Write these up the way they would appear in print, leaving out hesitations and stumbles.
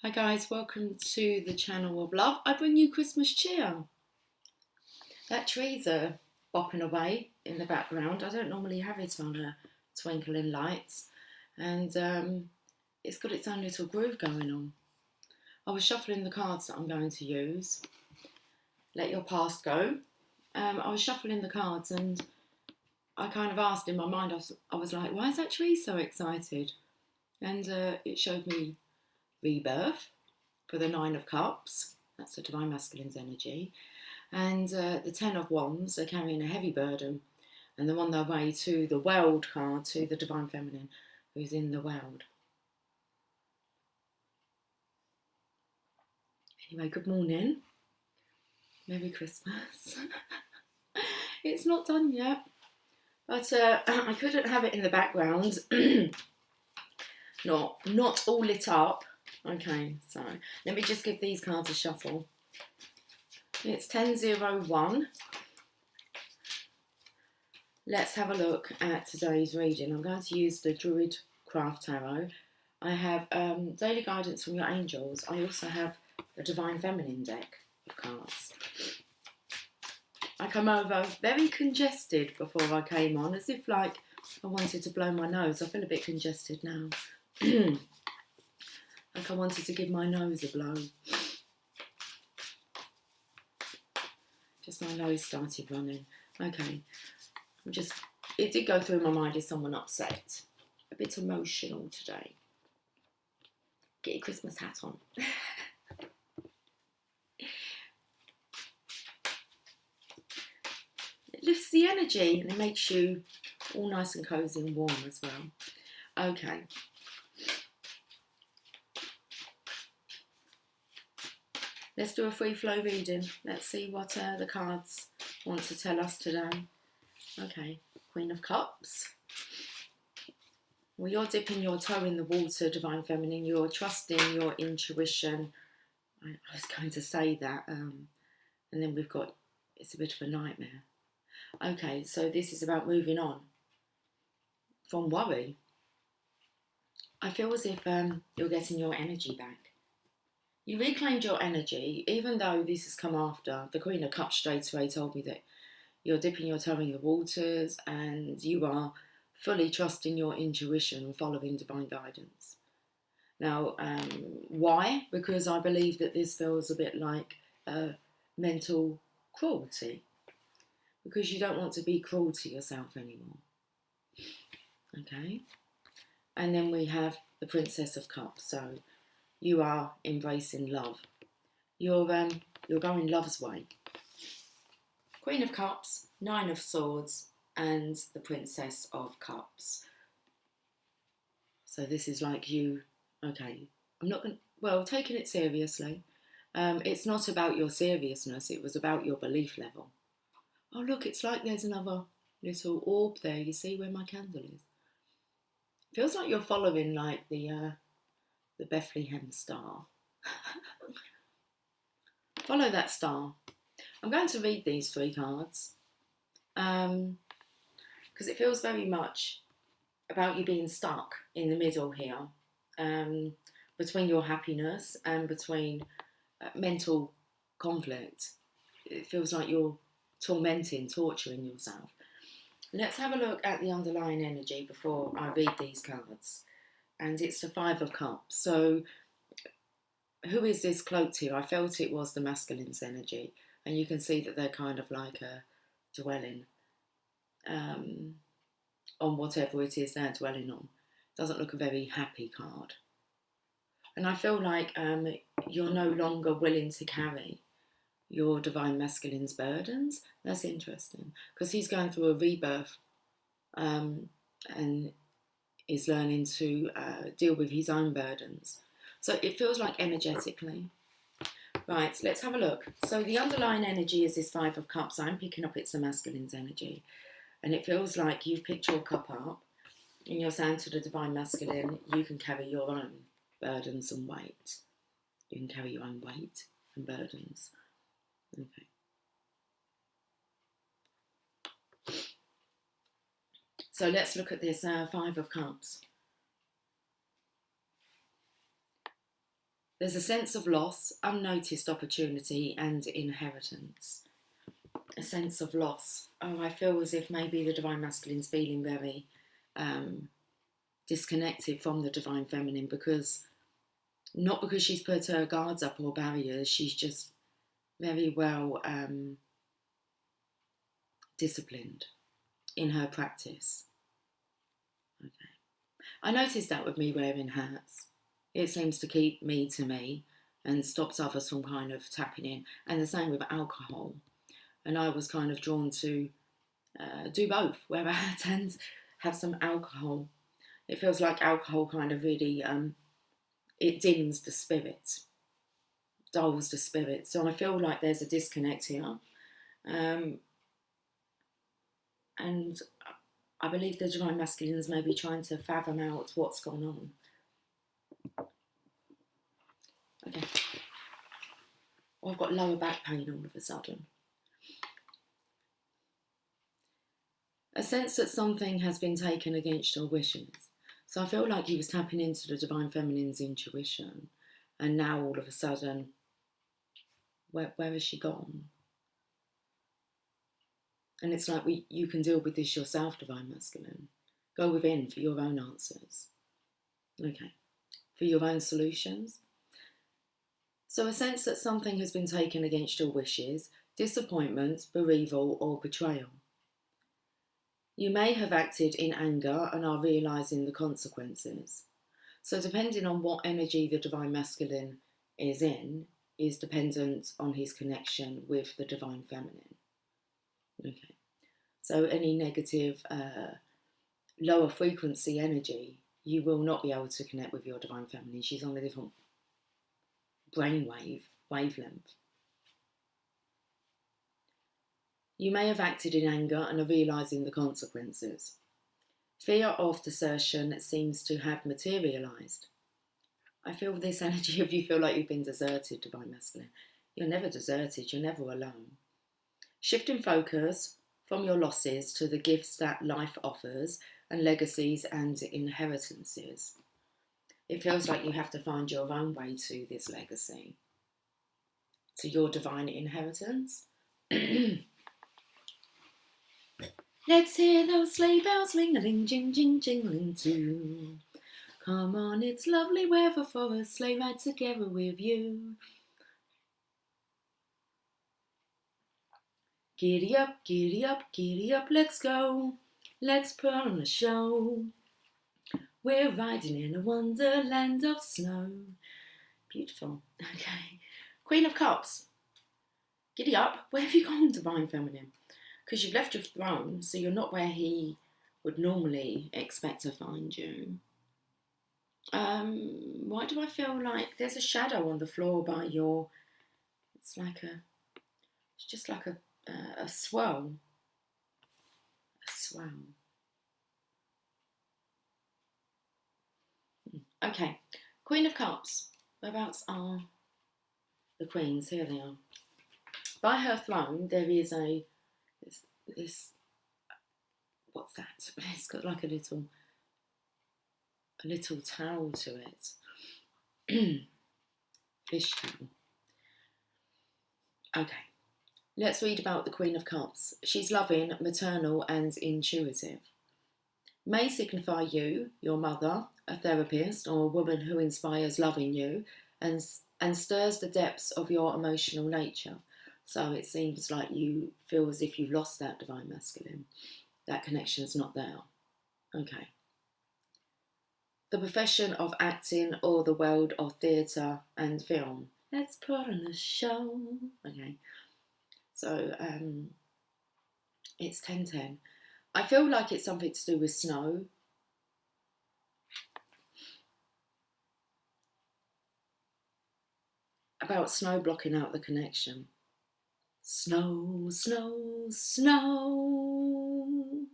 Hi guys, welcome to the channel of love. I bring you Christmas cheer. That tree's bopping away in the background. I don't normally have it on a twinkling lights, and it's got its own little groove going on. I was shuffling the cards that I'm going to use. Let your past go. I was shuffling the cards and I kind of asked in my mind, I was like, why is that tree so excited? And it showed me rebirth for the Nine of Cups. That's the Divine Masculine's energy. And the Ten of Wands, they're carrying a heavy burden. And they're on their way to the World card, to the Divine Feminine, who's in the world. Anyway, good morning. Merry Christmas. It's not done yet. But I couldn't have it in the background. Not all lit up. Okay, so let me just give these cards a shuffle. It's 1001. Let's have a look at today's reading. I'm going to use the Druid Craft Tarot. I have daily guidance from your angels. I also have the Divine Feminine deck of cards. I come over very congested before I came on, as if like I wanted to blow my nose. I feel a bit congested now. Like I wanted to give my nose a blow. Just my nose started running. Okay. It did go through my mind, is someone upset? A bit emotional today. Get your Christmas hat on. It lifts the energy and it makes you all nice and cosy and warm as well. Okay. Let's do a free flow reading. Let's see what the cards want to tell us today. Okay, Queen of Cups. Well, you're dipping your toe in the water, Divine Feminine. You're trusting your intuition. I was going to say that. And then we've got, it's a bit of a nightmare. Okay, so this is about moving on from worry. I feel as if you're getting your energy back. You reclaimed your energy, even though this has come after. The Queen of Cups straight away told me that you're dipping your toe in the waters and you are fully trusting your intuition and following divine guidance. Now, why? Because I believe that this feels a bit like mental cruelty. Because you don't want to be cruel to yourself anymore. Okay? And then we have the Princess of Cups. So you are embracing love. You're going love's way. Queen of Cups, Nine of Swords, and the Princess of Cups. So this is like you, okay, I'm not going to, well, taking it seriously. It's not about your seriousness, it was about your belief level. Oh look, it's like there's another little orb there, you see where my candle is? Feels like you're following like the Bethlehem star. Follow that star. I'm going to read these three cards because it feels very much about you being stuck in the middle here, between your happiness and between mental conflict. It feels like you're torturing yourself. Let's have a look at the underlying energy before I read these cards. And it's the Five of Cups. So who is this cloaked here? I felt it was the masculine's energy. And you can see that they're kind of like dwelling on whatever it is they're dwelling on. Doesn't look a very happy card. And I feel like you're no longer willing to carry your divine masculine's burdens. That's interesting because he's going through a rebirth and is learning to deal with his own burdens. So it feels like energetically. Right, let's have a look. So the underlying energy is this Five of Cups. I'm picking up it's the masculine's energy. And it feels like you've picked your cup up and you're saying to the divine masculine, you can carry your own burdens and weight. You can carry your own weight and burdens. Okay. So let's look at this Five of Cups. There's a sense of loss, unnoticed opportunity, and inheritance. A sense of loss. Oh, I feel as if maybe the Divine Masculine's feeling very disconnected from the Divine Feminine, because not because she's put her guards up or barriers, she's just very well disciplined in her practice. Okay. I noticed that with me wearing hats. It seems to keep me to me and stops others from kind of tapping in. And the same with alcohol. And I was kind of drawn to do both, wear a hat and have some alcohol. It feels like alcohol kind of really, it dims the spirit, dulls the spirit. So I feel like there's a disconnect here. And I believe the Divine Masculine is maybe trying to fathom out what's gone on. Okay. Oh, I've got lower back pain all of a sudden. A sense that something has been taken against your wishes. So I feel like he was tapping into the Divine Feminine's intuition, and now all of a sudden, where has she gone? And it's like you can deal with this yourself, Divine Masculine. Go within for your own answers. Okay. For your own solutions. So a sense that something has been taken against your wishes, disappointment, bereaval, or betrayal. You may have acted in anger and are realising the consequences. So depending on what energy the Divine Masculine is in, is dependent on his connection with the Divine Feminine. Okay. So any negative, lower frequency energy, you will not be able to connect with your Divine Feminine. She's on a different wavelength. You may have acted in anger and are realising the consequences. Fear of desertion seems to have materialised. I feel this energy of you feel like you've been deserted, Divine Masculine. You're never deserted, you're never alone. Shifting focus from your losses to the gifts that life offers and legacies and inheritances. It feels like you have to find your own way to this legacy, to your divine inheritance. Let's hear those sleigh bells ring-a-ling, jing, jingling too. Come on, it's lovely weather for a sleigh ride together with you. Giddy up, giddy up, giddy up, let's go. Let's put on a show. We're riding in a wonderland of snow. Beautiful. Okay. Queen of Cups. Giddy up. Where have you gone, Divine Feminine? Because you've left your throne, so you're not where he would normally expect to find you. Why do I feel like there's a shadow on the floor by your... It's just like a swirl. A swirl. Okay. Queen of Cups. Whereabouts are the queens? Here they are. By her throne, there is this what's that? It's got like a little towel to it. Fish towel. Okay. Let's read about the Queen of Cups. She's loving, maternal, and intuitive. May signify you, your mother, a therapist, or a woman who inspires love in you and stirs the depths of your emotional nature. So it seems like you feel as if you've lost that Divine Masculine. That connection's not there. Okay. The profession of acting or the world of theatre and film. Let's put on a show. Okay. So it's 10:10. I feel like it's something to do with snow. About snow blocking out the connection. Snow, snow, snow.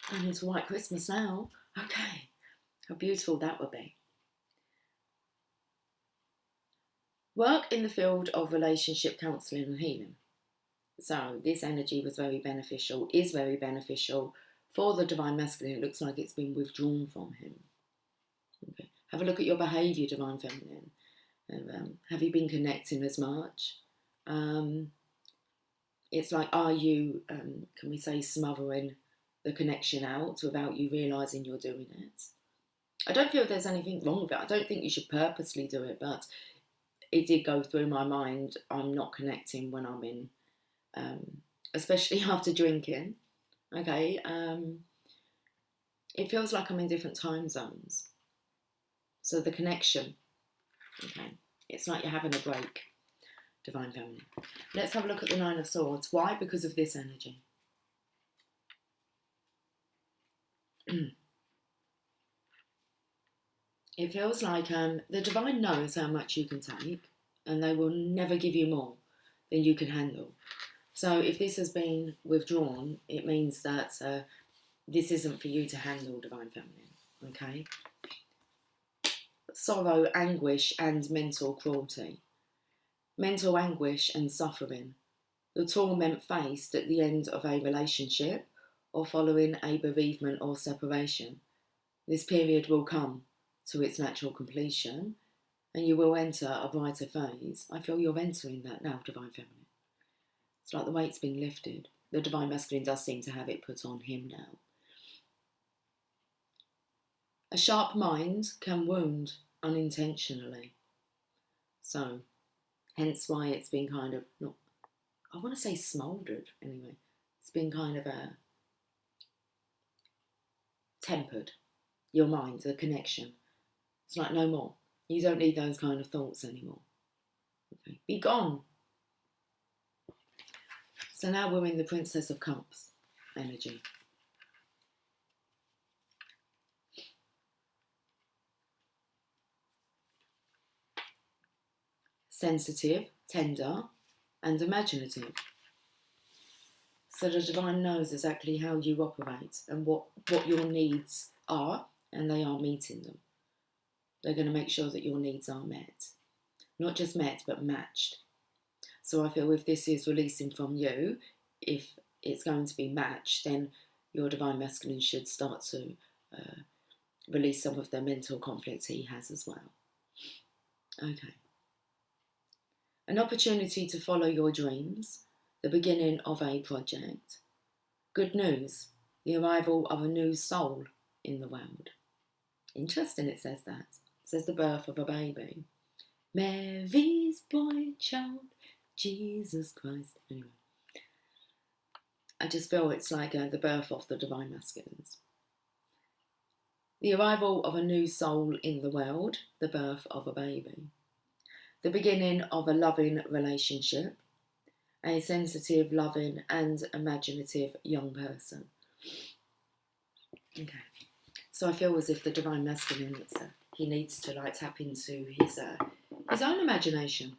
Going into White Christmas now. Okay. How beautiful that would be. Work in the field of relationship counselling and healing. So this energy was very beneficial, is very beneficial for the Divine Masculine. It looks like it's been withdrawn from him. Okay. Have a look at your behaviour, Divine Feminine. Have you been connecting as much? It's like, are you, can we say, smothering the connection out without you realising you're doing it? I don't feel there's anything wrong with it. I don't think you should purposely do it, but it did go through my mind. I'm not connecting when I'm in, especially after drinking. Okay, it feels like I'm in different time zones. So the connection, okay, it's like you're having a break. Divine Feminine. Let's have a look at the Nine of Swords. Why? Because of this energy. It feels like the Divine knows how much you can take, and they will never give you more than you can handle. So if this has been withdrawn, it means that this isn't for you to handle, Divine Feminine. Okay? Sorrow, anguish, and mental cruelty. Mental anguish and suffering. The torment faced at the end of a relationship or following a bereavement or separation. This period will come to its natural completion and you will enter a brighter phase. I feel you're entering that now, Divine Feminine. It's like the weight's been lifted. The Divine Masculine does seem to have it put on him now. A sharp mind can wound unintentionally. So, hence why it's been kind of, not, I want to say smouldered anyway. It's been kind of tempered. Your mind, the connection. It's like no more. You don't need those kind of thoughts anymore. Okay. Be gone. So now we're in the Princess of Cups energy. Sensitive, tender, and imaginative. So the Divine knows exactly how you operate and what your needs are, and they are meeting them. They're going to make sure that your needs are met. Not just met, but matched. So I feel if this is releasing from you, if it's going to be matched, then your Divine Masculine should start to release some of the mental conflict he has as well. Okay. An opportunity to follow your dreams, the beginning of a project. Good news, the arrival of a new soul in the world. Interesting, it says that. It says the birth of a baby. Mary's boy child, Jesus Christ. Anyway, I just feel it's like the birth of the Divine Masculines. The arrival of a new soul in the world, the birth of a baby. The beginning of a loving relationship, a sensitive, loving and imaginative young person. Okay, so I feel as if the Divine Masculine, he needs to like tap into his own imagination.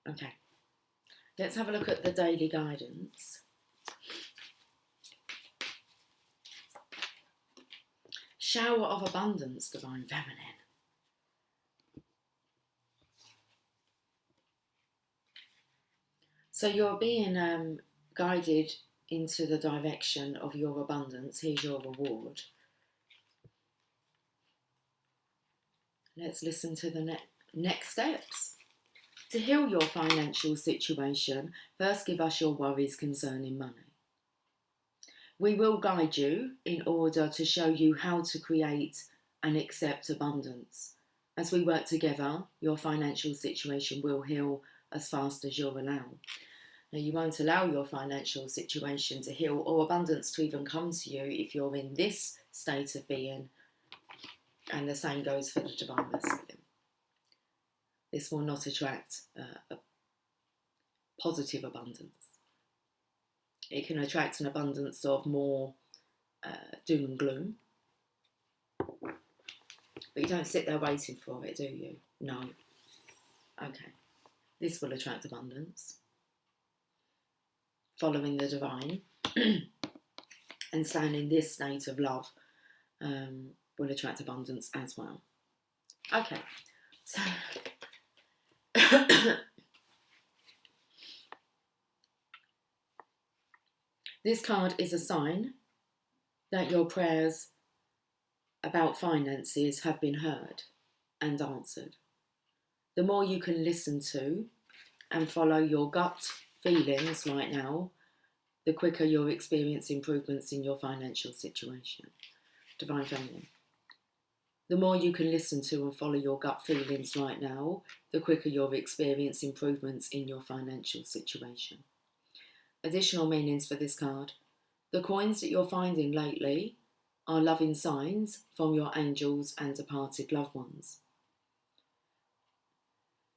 Okay, let's have a look at the daily guidance. Shower of abundance, Divine Feminine. So you're being guided into the direction of your abundance. Here's your reward. Let's listen to the next steps. To heal your financial situation, first give us your worries concerning money. We will guide you in order to show you how to create and accept abundance. As we work together, your financial situation will heal as fast as you'll allow. Now, you won't allow your financial situation to heal or abundance to even come to you if you're in this state of being, and the same goes for the Divine Masculine. This will not attract a positive abundance. It can attract an abundance of more doom and gloom. But you don't sit there waiting for it, do you? No. Okay. This will attract abundance. Following the Divine and staying in this state of love will attract abundance as well. Okay. So... this card is a sign that your prayers about finances have been heard and answered. The more you can listen to and follow your gut feelings right now, the quicker you'll experience improvements in your financial situation. Divine Feminine. The more you can listen to and follow your gut feelings right now, the quicker you'll experience improvements in your financial situation. Additional meanings for this card. The coins that you're finding lately are loving signs from your angels and departed loved ones.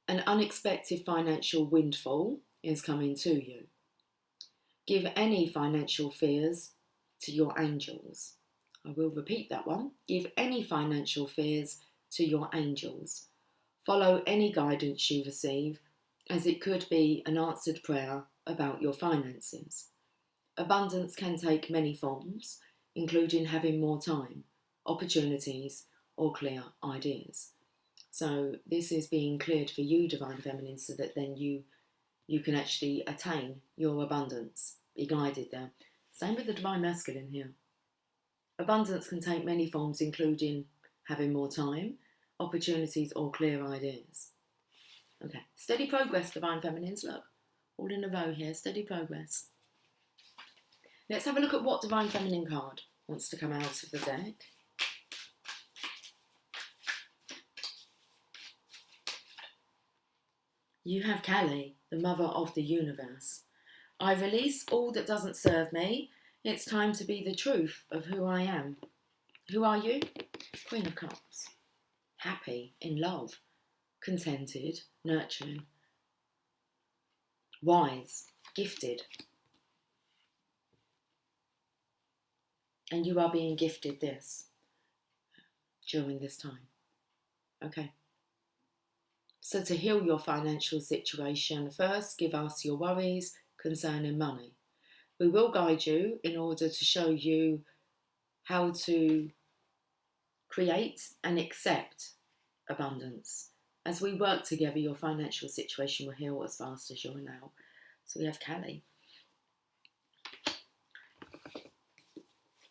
An unexpected financial windfall is coming to you. Give any financial fears to your angels. I will repeat that one. Give any financial fears to your angels. Follow any guidance you receive, as it could be an answered prayer about your finances. Abundance can take many forms, including having more time, opportunities, or clear ideas. So this is being cleared for you, Divine Feminine, so that then you can actually attain your abundance, be guided there. Same with the Divine Masculine here. Abundance can take many forms, including having more time, opportunities, or clear ideas. Okay, steady progress, Divine Feminines. Look, all in a row here, steady progress. Let's have a look at what Divine Feminine card wants to come out of the deck. You have Kali, the mother of the universe. I release all that doesn't serve me. It's time to be the truth of who I am. Who are you? Queen of Cups. Happy, in love, contented, nurturing, wise, gifted. And you are being gifted this during this time. Okay. So to heal your financial situation, first give us your worries concerning money. We will guide you in order to show you how to create and accept abundance. As we work together, your financial situation will heal as fast as you're now. So we have Kali.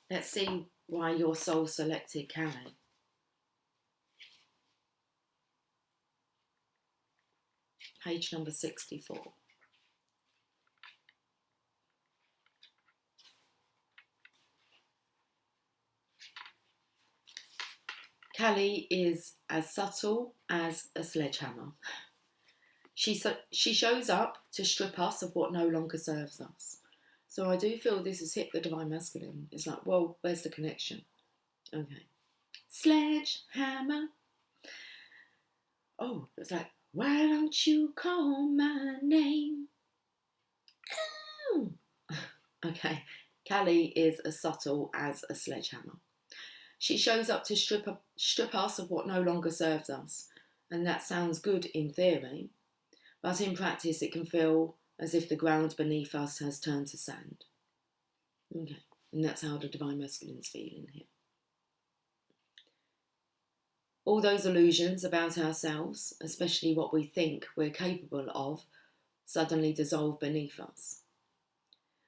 Let's see why your soul selected Kali. Page number 64. Kali is as subtle as a sledgehammer. She shows up to strip us of what no longer serves us. So I do feel this has hit the Divine Masculine. It's like, well, where's the connection? Okay. Sledgehammer. Oh, it's like, why don't you call my name? Oh. Okay. Kali is as subtle as a sledgehammer. She shows up to strip us of what no longer serves us. And that sounds good in theory, but in practice it can feel as if the ground beneath us has turned to sand. Okay, and that's how the Divine Masculine's feeling here. All those illusions about ourselves, especially what we think we're capable of, suddenly dissolve beneath us.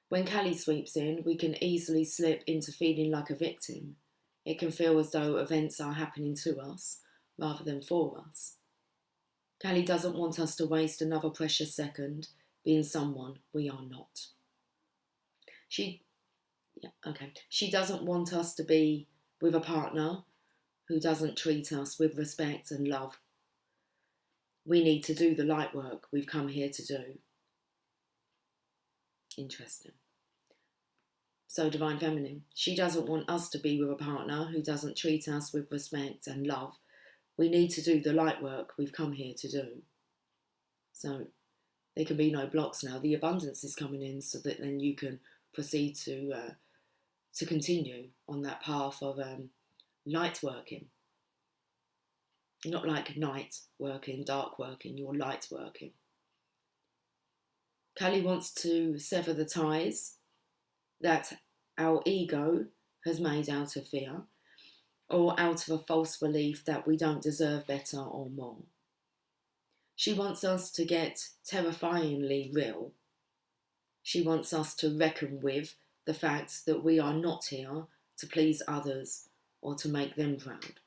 When Kali sweeps in, we can easily slip into feeling like a victim. It can feel as though events are happening to us rather than for us. Kali doesn't want us to waste another precious second being someone we are not. She doesn't want us to be with a partner who doesn't treat us with respect and love. We need to do the light work we've come here to do. Interesting. So Divine Feminine, she doesn't want us to be with a partner who doesn't treat us with respect and love. We need to do the light work we've come here to do. So there can be no blocks now. The abundance is coming in so that then you can proceed to continue on that path of light working. Not like night working, dark working, you're light working. Kali wants to sever the ties that our ego has made out of fear or out of a false belief that we don't deserve better or more. She wants us to get terrifyingly real. She wants us to reckon with the fact that we are not here to please others or to make them proud.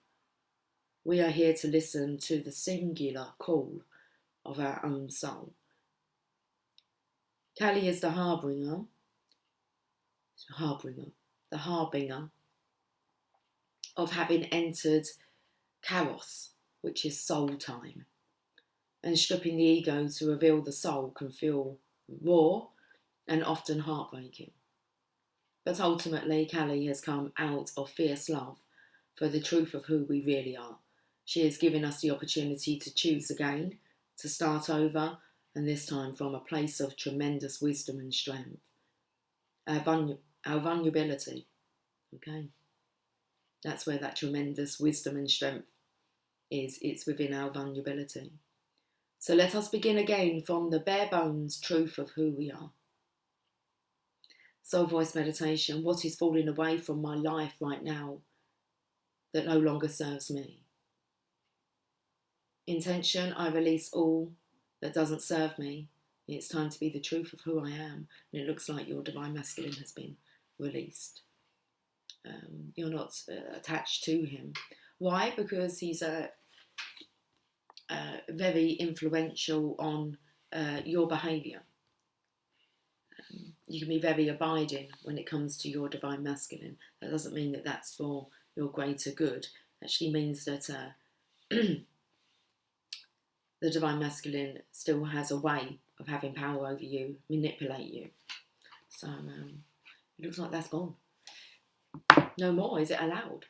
We are here to listen to the singular call of our own soul. Kali is the harbinger of having entered chaos, which is soul time. And stripping the ego to reveal the soul can feel raw and often heartbreaking. But ultimately, Kali has come out of fierce love for the truth of who we really are. She has given us the opportunity to choose again, to start over, and this time from a place of tremendous wisdom and strength. Our vulnerability, okay? That's where that tremendous wisdom and strength is. It's within our vulnerability. So let us begin again from the bare bones truth of who we are. Soul voice meditation. What is falling away from my life right now that no longer serves me? Intention. I release all that doesn't serve me. It's time to be the truth of who I am. And it looks like your divine masculine has been released. You're not attached to him. Why? Because he's very influential on your behaviour. You can be very abiding when it comes to your divine masculine. That doesn't mean that that's for your greater good. It actually means that the divine masculine still has a way of having power over you, manipulate you. So it looks like that's gone. No more. Is it allowed?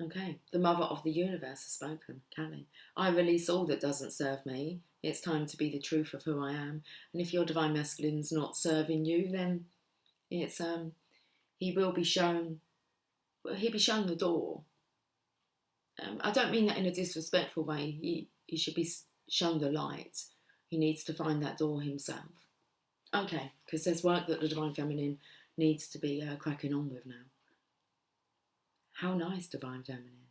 Okay. The mother of the universe has spoken, Kali. I release all that doesn't serve me. It's time to be the truth of who I am. And if your divine masculine's not serving you, then it's he'll be shown the door. I don't mean that in a disrespectful way. He should be shown the light. He needs to find that door himself. Okay, because there's work that the divine feminine needs to be cracking on with now. How nice, divine feminine.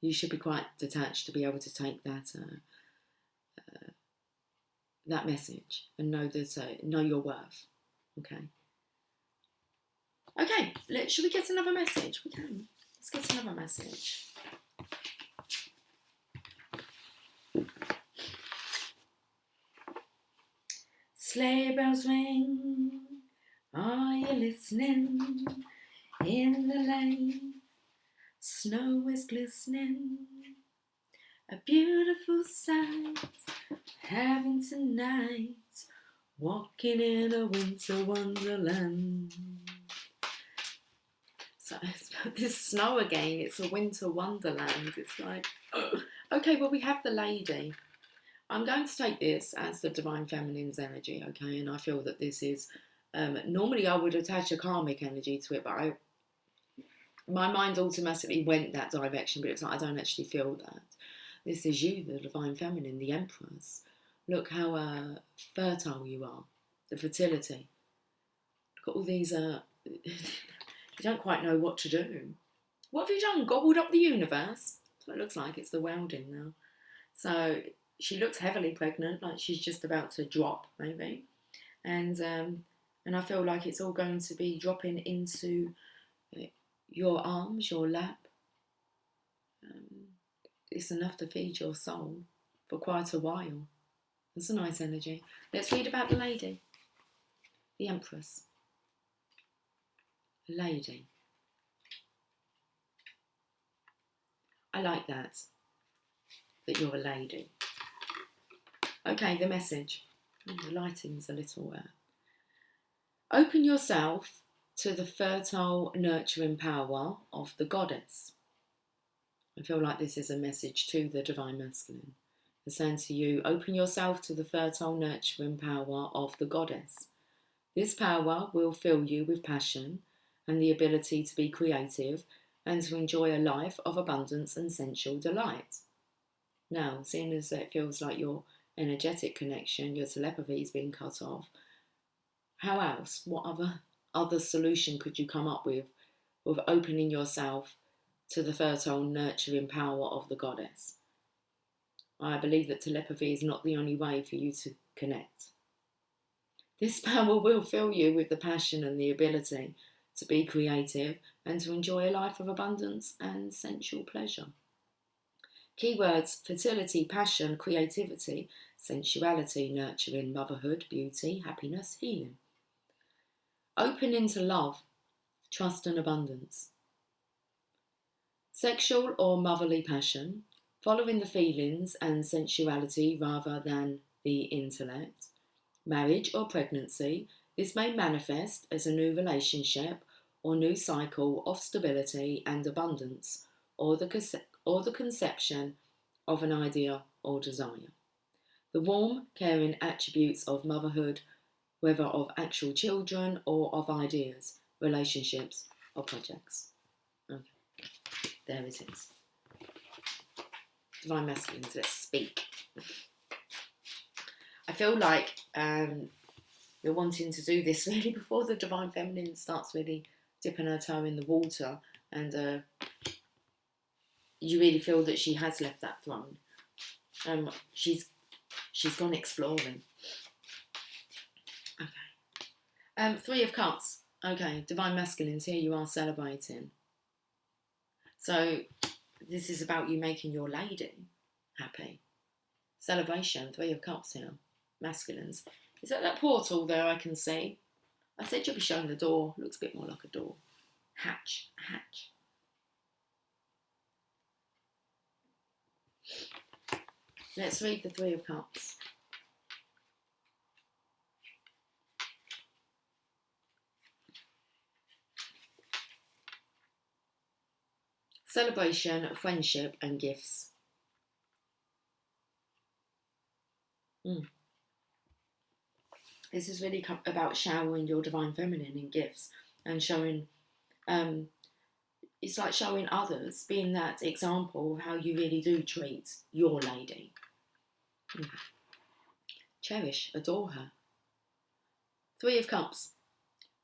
You should be quite detached to be able to take that that message and know that know your worth. Okay. Okay. Should we get another message? We can. Let's get another message. Sleigh bells ring. Are you listening? In the lane, snow is glistening. A beautiful sight, having tonight, walking in a winter wonderland. So this snow again, it's a winter wonderland. It's like, oh. Okay, well we have the lady. I'm going to take this as the divine feminine's energy, okay? And I feel that this is, normally I would attach a karmic energy to it, but my mind automatically went that direction, but it's like I don't actually feel that. This is you, the divine feminine, the Empress. Look how fertile you are, the fertility. Look at all these, you don't quite know what to do. What have you done? Gobbled up the universe? That's what it looks like. It's the welding now. So she looks heavily pregnant, like she's just about to drop, maybe. And I feel like it's all going to be dropping into your arms, your lap. It's enough to feed your soul for quite a while. That's a nice energy. Let's read about the lady. The Empress. Lady. I like that you're a lady. Okay, the message. The lighting's a little... Open yourself to the fertile, nurturing power of the goddess. I feel like this is a message to the divine masculine. It's saying to you, open yourself to the fertile, nurturing power of the goddess. This power will fill you with passion and the ability to be creative and to enjoy a life of abundance and sensual delight. Now, seeing as it feels like your energetic connection, your telepathy is being cut off, how else? What other solution could you come up with opening yourself to the fertile, nurturing power of the goddess? I believe that telepathy is not the only way for you to connect. This power will fill you with the passion and the ability to be creative, and to enjoy a life of abundance and sensual pleasure. Keywords: fertility, passion, creativity, sensuality, nurturing, motherhood, beauty, happiness, healing. Opening to love, trust and abundance. Sexual or motherly passion, following the feelings and sensuality rather than the intellect. Marriage or pregnancy, this may manifest as a new relationship or new cycle of stability and abundance, or the conception of an idea or desire. The warm, caring attributes of motherhood, whether of actual children or of ideas, relationships or projects. Okay, there it is. Divine Masculines, let's speak. I feel like you're wanting to do this really before the Divine Feminine starts really dipping her toe in the water, and you really feel that she has left that throne. She's gone exploring. Okay. Three of Cups. Okay, Divine Masculines, here you are celebrating. So this is about you making your lady happy. Celebration, Three of Cups here. Masculines. Is that portal there I can see? I said you'll be showing the door. Looks a bit more like a door. Hatch. Let's read the Three of Cups. Celebration, friendship and gifts. This is really about showering your Divine Feminine in gifts and showing, it's like showing others, being that example of how you really do treat your lady. Cherish, adore her. Three of Cups.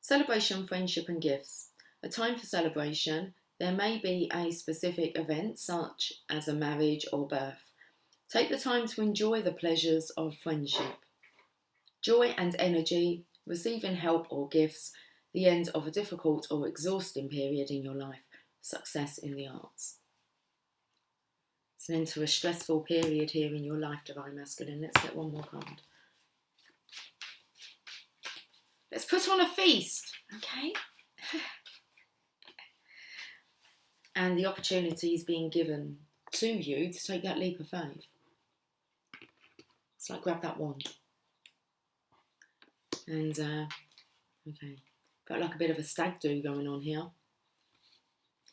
Celebration, friendship and gifts. A time for celebration. There may be a specific event such as a marriage or birth. Take the time to enjoy the pleasures of friendship. Joy and energy, receiving help or gifts, the end of a difficult or exhausting period in your life, success in the arts. It's an end to a stressful period here in your life, Divine Masculine. Let's get one more card. Let's put on a feast, okay? And the opportunity is being given to you to take that leap of faith. It's like grab that wand. And, okay, felt like a bit of a stag do going on here.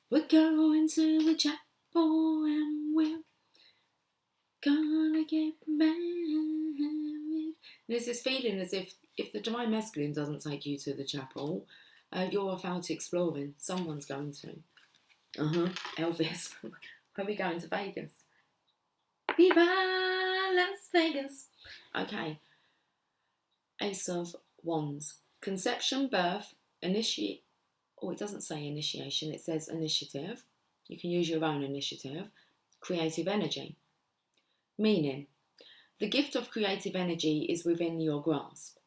We're going to the chapel and we're gonna get married. There's this feeling as if the Divine Masculine doesn't take you to the chapel, you're off out exploring. Someone's going to. Elvis. Are we going to Vegas? Viva Las Vegas. Okay. Ace of Wands. Conception, birth, initiate. Oh, it doesn't say initiation. It says initiative. You can use your own initiative. Creative energy. Meaning, the gift of creative energy is within your grasp.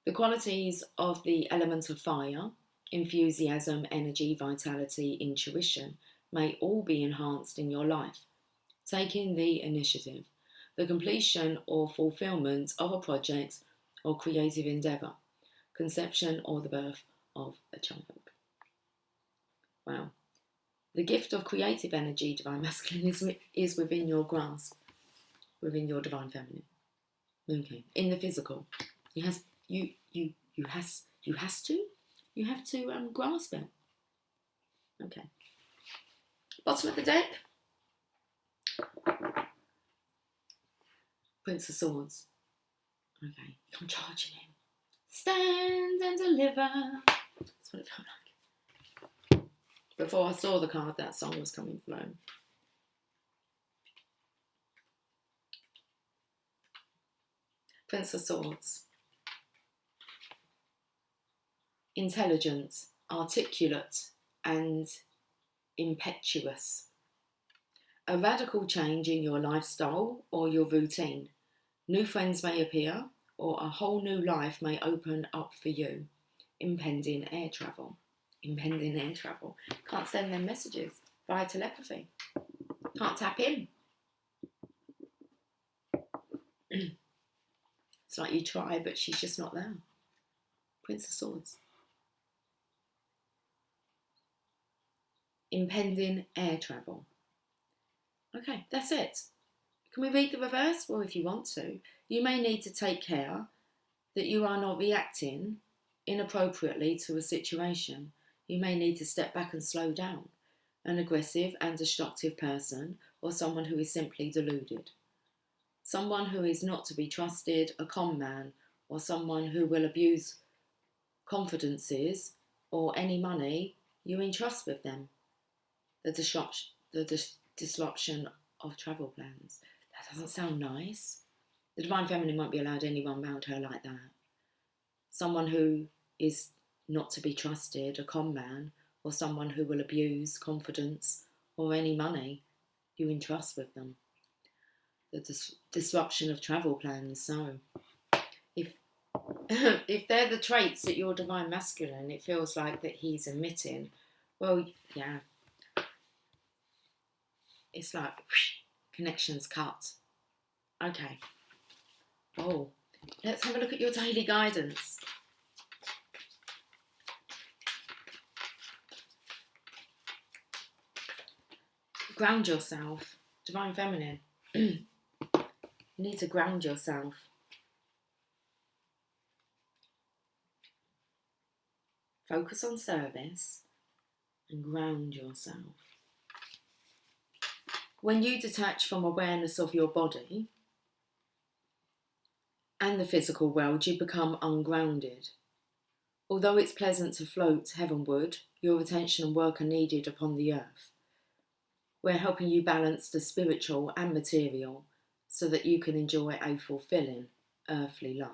The qualities of the element of fire, enthusiasm, energy, vitality, intuition, may all be enhanced in your life. Taking the initiative, the completion or fulfillment of a project or creative endeavour, conception or the birth of a child. Wow. The gift of creative energy, Divine Masculine, is within your grasp, within your Divine Feminine. Okay. In the physical, you have to grasp it. Okay. Bottom of the deck. Prince of Swords. Okay, I'm charging him. Stand and deliver. That's what it felt like. Before I saw the card, that song was coming through. Prince of Swords. Intelligent, articulate, and impetuous. A radical change in your lifestyle or your routine. New friends may appear, or a whole new life may open up for you. impending air travel. Impending air travel. Can't send them messages via telepathy. Can't tap in. It's like you try, but she's just not there. Prince of Swords. Impending air travel. Okay, that's it. Can we read the reverse? Well, if you want to. You may need to take care that you are not reacting inappropriately to a situation. You may need to step back and slow down. An aggressive and destructive person, or someone who is simply deluded. Someone who is not to be trusted, a con man, or someone who will abuse confidences or any money you entrust with them. The disruption of travel plans. That doesn't sound nice. The Divine Feminine won't be allowed anyone around her like that. Someone who is not to be trusted, a con man, or someone who will abuse confidence or any money you entrust with them. The disruption of travel plans. So, if if they're the traits that your Divine Masculine, it feels like that he's emitting, well, yeah. It's like, whoosh, connections cut. Okay. Oh, let's have a look at your daily guidance. Ground yourself. Divine Feminine. You need to ground yourself. Focus on service and ground yourself. When you detach from awareness of your body and the physical world, you become ungrounded. Although it's pleasant to float heavenward, your attention and work are needed upon the earth. We're helping you balance the spiritual and material so that you can enjoy a fulfilling earthly life.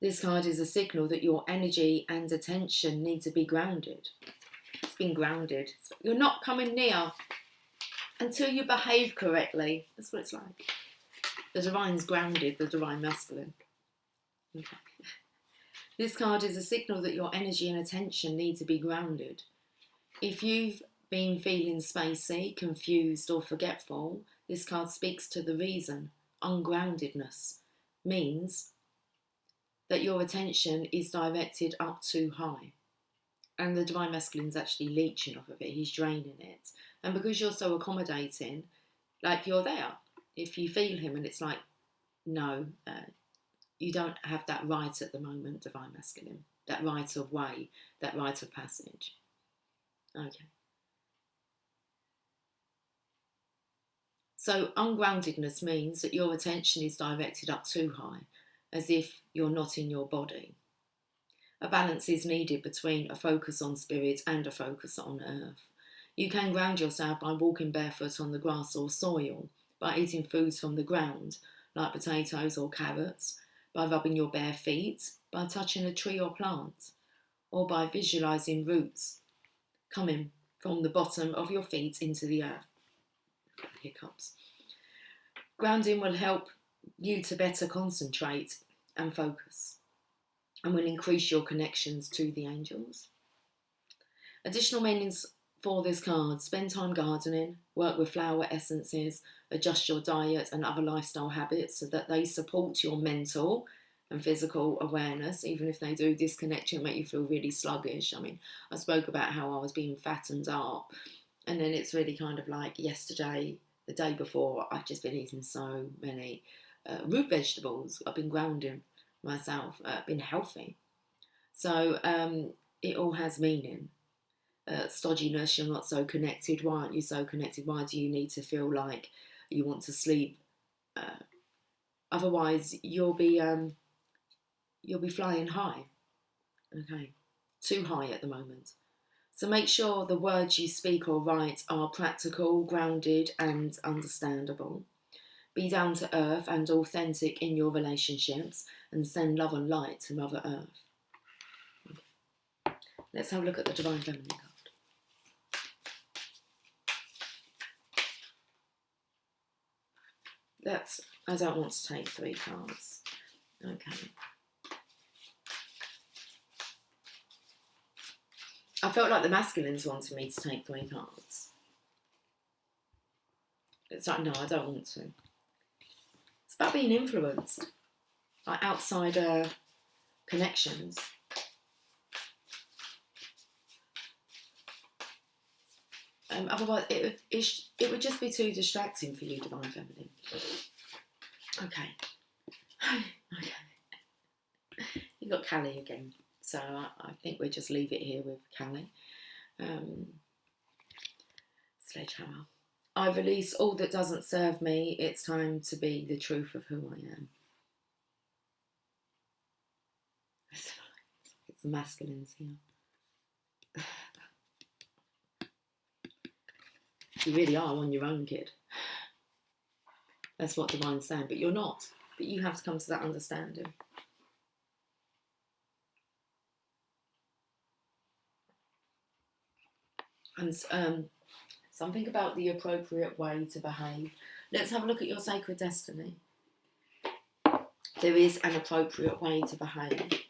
This card is a signal that your energy and attention need to be grounded. It's been grounded. You're not coming near until you behave correctly. That's what it's like. The Divine's grounded, the Divine Masculine. Okay. This card is a signal that your energy and attention need to be grounded. If you've been feeling spacey, confused or forgetful, this card speaks to the reason. Ungroundedness means that your attention is directed up too high. And the Divine Masculine's actually leeching off of it. He's draining it. And because you're so accommodating, like you're there. If you feel him and it's like, no, you don't have that right at the moment, Divine Masculine. That right of way, that right of passage. Okay. So ungroundedness means that your attention is directed up too high, as if you're not in your body. A balance is needed between a focus on spirit and a focus on earth. You can ground yourself by walking barefoot on the grass or soil, by eating foods from the ground, like potatoes or carrots, by rubbing your bare feet, by touching a tree or plant, or by visualising roots coming from the bottom of your feet into the earth. Hiccups. Grounding will help you to better concentrate and focus, and will increase your connections to the angels. Additional meanings for this card: spend time gardening, work with flower essences, adjust your diet and other lifestyle habits so that they support your mental and physical awareness, even if they do disconnect you and make you feel really sluggish. I mean, I spoke about how I was being fattened up, and then it's really kind of like yesterday, the day before, I've just been eating so many root vegetables. I've been grounding myself, been healthy. So it all has meaning. Stodginess, you're not so connected. Why aren't you so connected? Why do you need to feel like you want to sleep? Otherwise, you'll be flying high. Okay, too high at the moment. So make sure the words you speak or write are practical, grounded and understandable. Be down to earth and authentic in your relationships and send love and light to Mother Earth. Let's have a look at the Divine Feminine card. I don't want to take 3 cards. Okay. I felt like the masculines wanted me to take 3 cards. It's like, no, I don't want to. It's about being influenced, like outsider connections. Otherwise, it would just be too distracting for you, Divine Feminine. Okay. Okay. You've got Callie again. So I think we'll just leave it here with Callie. Sledgehammer. I release all that doesn't serve me. It's time to be the truth of who I am. It's the masculines here. You really are on your own, kid. That's what Divine's saying, but you're not. But you have to come to that understanding. And something about the appropriate way to behave. Let's have a look at your sacred destiny. There is an appropriate way to behave.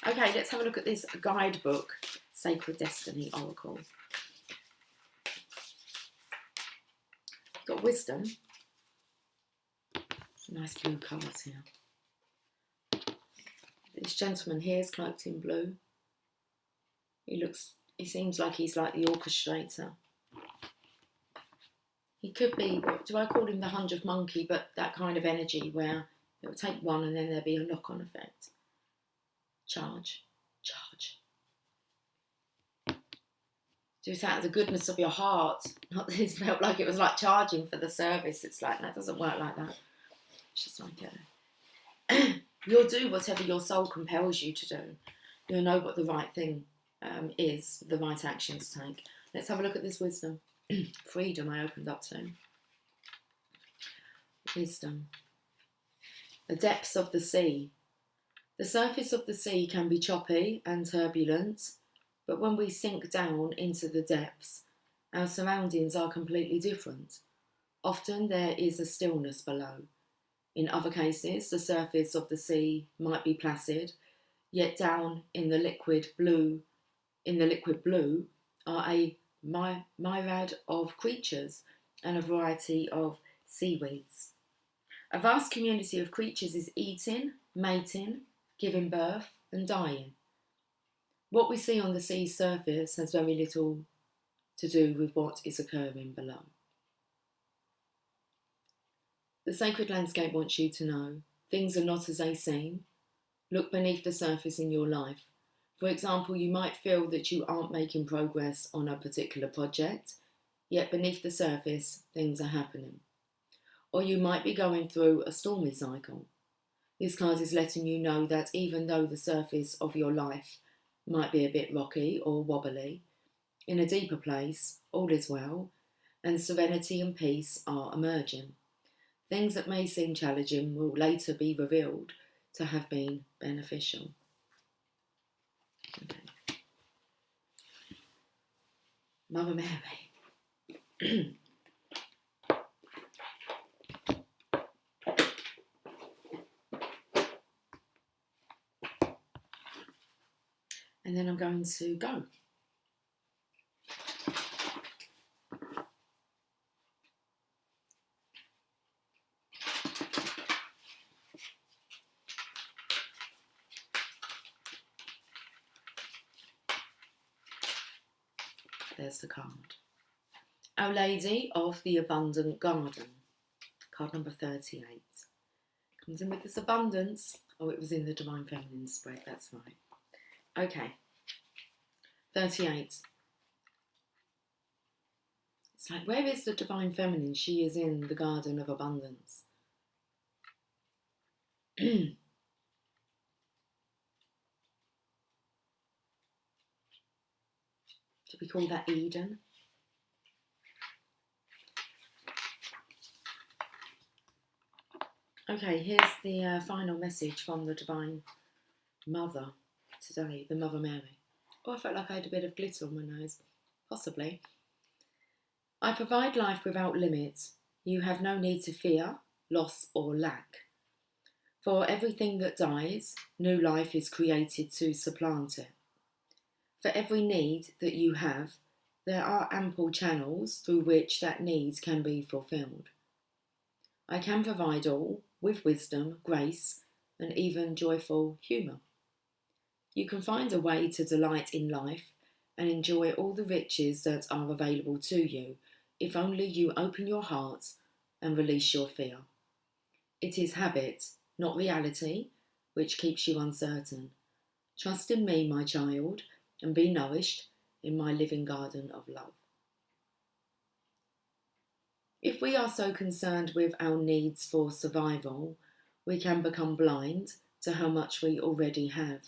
Okay, let's have a look at this guidebook, Sacred Destiny Oracle. You've got wisdom. Nice blue colours here. This gentleman here is cloaked in blue. He seems like he's like the orchestrator. He could be, do I call him the 100th monkey, but that kind of energy where it will take one and then there'll be a knock-on effect. Charge. Do it out of the goodness of your heart. Not that it felt like it was like charging for the service. It's like, that doesn't work like that. It's just like, you'll do whatever your soul compels you to do. You'll know what the right thing is, the right actions to take. Let's have a look at this wisdom. Freedom I opened up to. Wisdom. The depths of the sea. The surface of the sea can be choppy and turbulent, but when we sink down into the depths, our surroundings are completely different. Often there is a stillness below. In other cases, the surface of the sea might be placid, yet down in the liquid blue are a myriad of creatures and a variety of seaweeds. A vast community of creatures is eating, mating, giving birth and dying. What we see on the sea's surface has very little to do with what is occurring below. The sacred landscape wants you to know things are not as they seem. Look beneath the surface in your life. For example, you might feel that you aren't making progress on a particular project, yet beneath the surface, things are happening. Or you might be going through a stormy cycle. This card is letting you know that even though the surface of your life might be a bit rocky or wobbly, in a deeper place, all is well, and serenity and peace are emerging. Things that may seem challenging will later be revealed to have been beneficial. Okay. Mother Mary. And then I'm going to go. There's the card. Our Lady of the Abundant Garden. Card number 38. Comes in with this abundance. Oh, it was in the Divine Feminine spread, that's right. Okay. 38. It's like, where is the Divine Feminine? She is in the Garden of Abundance. Do we call that Eden? Okay, here's the final message from the Divine Mother today, the Mother Mary. Oh, I felt like I had a bit of glitter on my nose. Possibly. I provide life without limits. You have no need to fear. loss or lack. For everything that dies, new life is created to supplant it. For every need that you have, there are ample channels through which that need can be fulfilled. I can provide all with wisdom, grace, and even joyful humour. You can find a way to delight in life and enjoy all the riches that are available to you if only you open your heart and release your fear. It is habit, not reality, which keeps you uncertain. Trust in me, my child, and be nourished in my living garden of love. If we are so concerned with our needs for survival, we can become blind to how much we already have.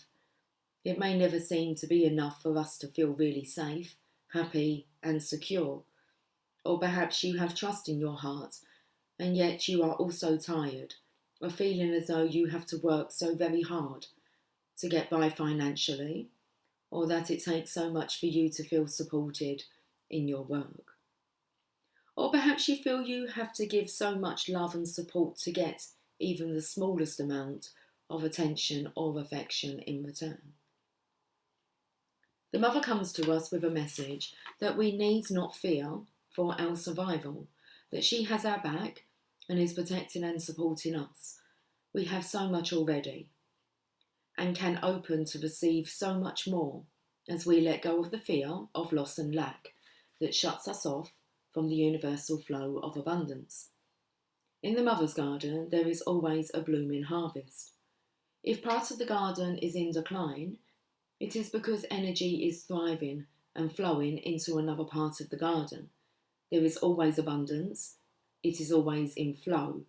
It may never seem to be enough for us to feel really safe, happy, and secure. Or perhaps you have trust in your heart, and yet you are also tired, or feeling as though you have to work so very hard to get by financially, or that it takes so much for you to feel supported in your work. Or perhaps you feel you have to give so much love and support to get even the smallest amount of attention or affection in return. The mother comes to us with a message that we need not fear for our survival, that she has our back and is protecting and supporting us. We have so much already and can open to receive so much more as we let go of the fear of loss and lack that shuts us off from the universal flow of abundance. In the mother's garden, there is always a blooming harvest. If part of the garden is in decline, it is because energy is thriving and flowing into another part of the garden. There is always abundance. It is always in flow.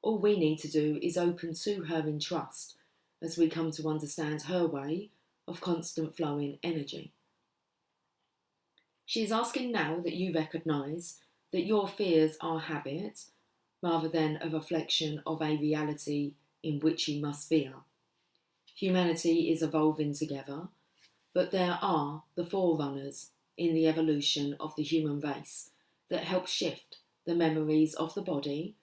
All we need to do is open to her in trust as we come to understand her way of constant flowing energy. She is asking now that you recognise that your fears are habit rather than a reflection of a reality in which you must fear. Humanity is evolving together, but there are the forerunners in the evolution of the human race that help shift the memories of the body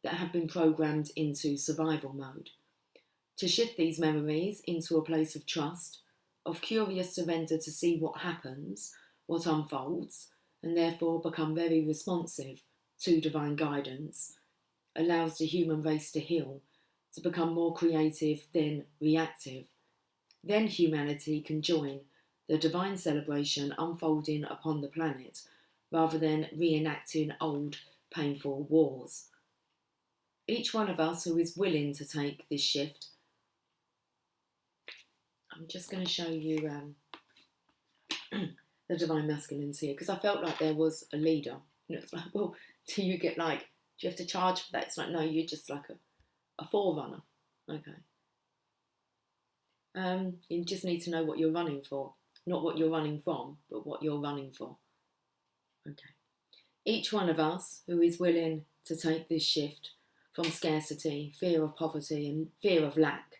that have been programmed into survival mode. To shift these memories into a place of trust, of curious surrender to see what happens, what unfolds, and therefore become very responsive to divine guidance, allows the human race to heal, to become more creative than reactive. Then humanity can join the divine celebration unfolding upon the planet, rather than reenacting old, painful wars. Each one of us who is willing to take this shift, I'm just going to show you the divine masculines here, because I felt like there was a leader. And it's like, well, do you have to charge for that? It's like, no, you're just like a forerunner. Okay. You just need to know what you're running for. Not what you're running from, but what you're running for. Okay. Each one of us who is willing to take this shift from scarcity, fear of poverty, and fear of lack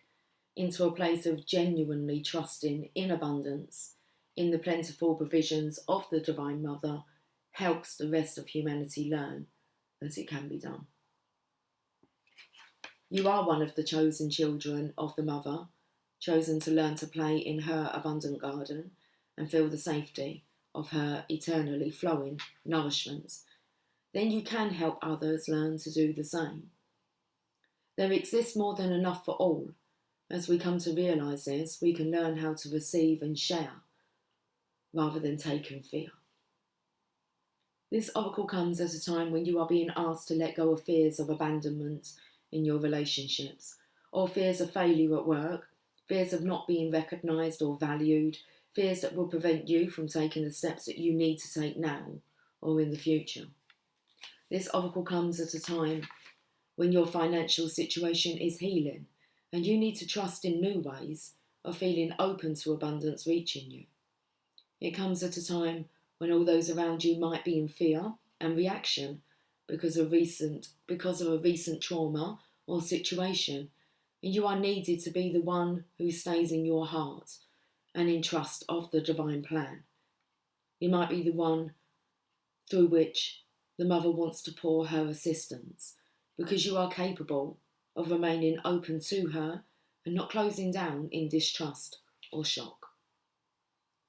into a place of genuinely trusting in abundance, in the plentiful provisions of the Divine Mother, helps the rest of humanity learn that it can be done. You are one of the chosen children of the Mother, chosen to learn to play in her abundant garden and feel the safety of her eternally flowing nourishment. Then you can help others learn to do the same. There exists more than enough for all. As we come to realise this, we can learn how to receive and share rather than take in fear. This oracle comes at a time when you are being asked to let go of fears of abandonment in your relationships, or fears of failure at work, fears of not being recognised or valued, fears that will prevent you from taking the steps that you need to take now or in the future. This oracle comes at a time when your financial situation is healing and you need to trust in new ways of feeling open to abundance reaching you. It comes at a time when all those around you might be in fear and reaction because of a recent trauma or situation, and you are needed to be the one who stays in your heart and in trust of the divine plan. You might be the one through which the Mother wants to pour her assistance. because you are capable of remaining open to her and not closing down in distrust or shock.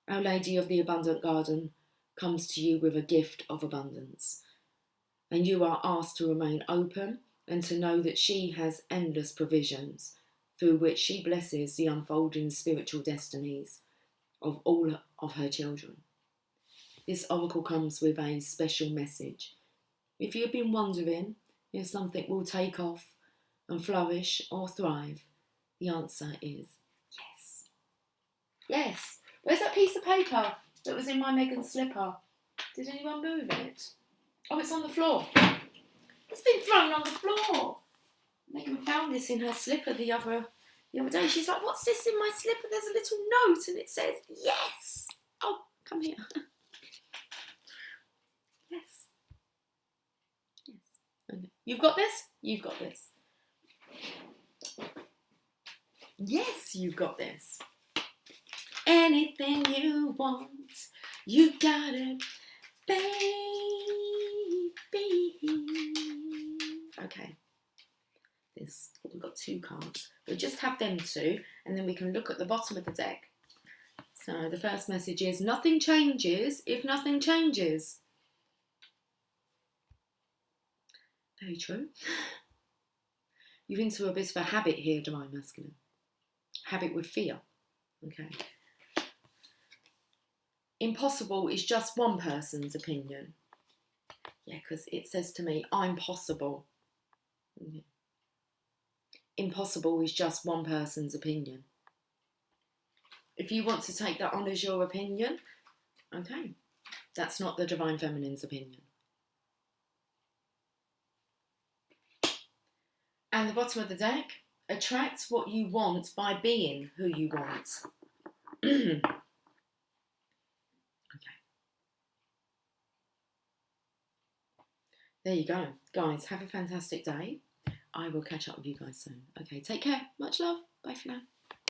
Our Lady of the Abundant Garden comes to you with a gift of abundance, and you are asked to remain open and to know that she has endless provisions through which she blesses the unfolding spiritual destinies of all of her children. This oracle comes with a special message. If you've been wondering if something will take off and flourish or thrive, the answer is yes. Yes. Where's that piece of paper that was in my Megan's slipper? Did anyone move it? Oh, it's on the floor. It's been thrown on the floor. Megan found this in her slipper the other day. She's like, what's this in my slipper? There's a little note and it says yes. Oh, come here. Yes. Yes. Okay. You've got this? You've got this. Yes, you've got this. Anything you want, you got it, baby. Okay. We've got 2 cards. We'll just have them 2, and then we can look at the bottom of the deck. So the first message is, nothing changes if nothing changes. Very true. You're into a bit of a habit here, Divine Masculine. Habit with fear. Okay. Impossible is just one person's opinion. Yeah, because it says to me, I'm possible. Okay. Impossible is just one person's opinion. If you want to take that on as your opinion, okay, that's not the Divine Feminine's opinion. And the bottom of the deck, attract what you want by being who you want. Okay. There you go. Guys, have a fantastic day. I will catch up with you guys soon. Okay, take care. Much love. Bye for now.